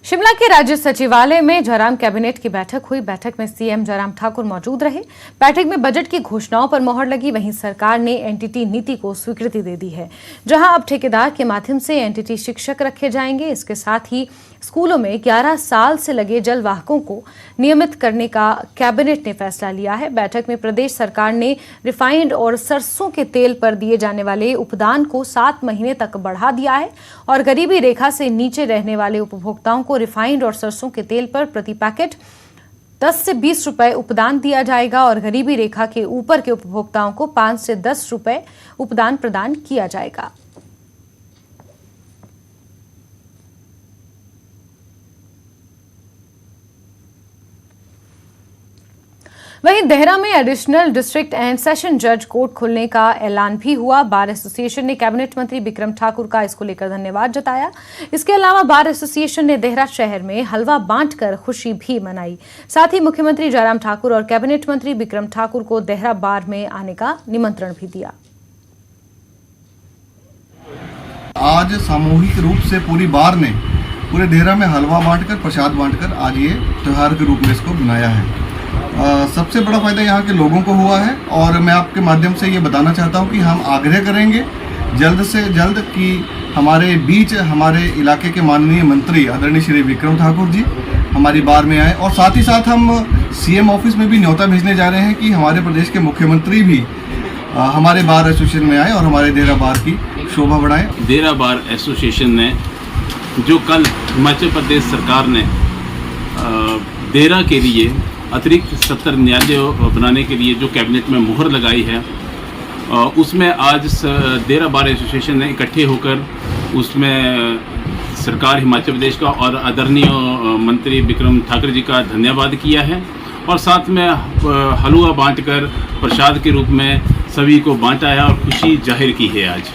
शिमला के राज्य सचिवालय में जयराम कैबिनेट की बैठक हुई। बैठक में सीएम जयराम ठाकुर मौजूद रहे। बैठक में बजट की घोषणाओं पर मोहर लगी। वहीं सरकार ने एनटीटी नीति को स्वीकृति दे दी है, जहां अब ठेकेदार के माध्यम से एनटीटी शिक्षक रखे जाएंगे। इसके साथ ही स्कूलों में 11 साल से लगे जलवाहकों को नियमित करने का कैबिनेट ने फैसला लिया है। बैठक में प्रदेश सरकार ने रिफाइंड और सरसों के तेल पर दिए जाने वाले उपदान को 7 महीने तक बढ़ा दिया है और गरीबी रेखा से नीचे रहने वाले उपभोक्ताओं को रिफाइंड और सरसों के तेल पर प्रति पैकेट 10 से 20 रुपए उपदान दिया जाएगा और गरीबी रेखा के ऊपर के उपभोक्ताओं को 5 से 10 रुपए उपदान प्रदान किया जाएगा। वहीं देहरा में एडिशनल डिस्ट्रिक्ट एंड सेशन जज कोर्ट खुलने का ऐलान भी हुआ। बार एसोसिएशन ने कैबिनेट मंत्री बिक्रम ठाकुर का इसको लेकर धन्यवाद जताया। इसके अलावा बार एसोसिएशन ने देहरा शहर में हलवा बांटकर खुशी भी मनाई। साथ ही मुख्यमंत्री जयराम ठाकुर और कैबिनेट मंत्री बिक्रम ठाकुर को देहरा बार में आने का निमंत्रण भी दिया। आज सामूहिक रूप से पूरी बार ने पूरे देहरा में हलवा बांटकर, प्रसाद बांटकर आज ये त्योहार के रूप में इसको बनाया है। सबसे बड़ा फायदा यहाँ के लोगों को हुआ है और मैं आपके माध्यम से ये बताना चाहता हूँ कि हम आग्रह करेंगे जल्द से जल्द कि हमारे बीच हमारे इलाके के माननीय मंत्री आदरणीय श्री बिक्रम ठाकुर जी हमारी बार में आए और साथ ही साथ हम सीएम ऑफिस में भी न्योता भेजने जा रहे हैं कि हमारे प्रदेश के मुख्यमंत्री भी हमारे बार एसोसिएशन में आए और हमारे देहरा बार की शोभा बढ़ाएं। देहरा बार एसोसिएशन ने जो कल हिमाचल प्रदेश सरकार ने देहरा के लिए अतिरिक्त सत्र न्यायालय बनाने के लिए जो कैबिनेट में मुहर लगाई है, उसमें आज देहरा बार एसोसिएशन ने इकट्ठे होकर उसमें सरकार हिमाचल प्रदेश का और आदरणीय मंत्री बिक्रम ठाकुर जी का धन्यवाद किया है और साथ में हलवा बांटकर प्रसाद के रूप में सभी को बांटा है और खुशी जाहिर की है आज।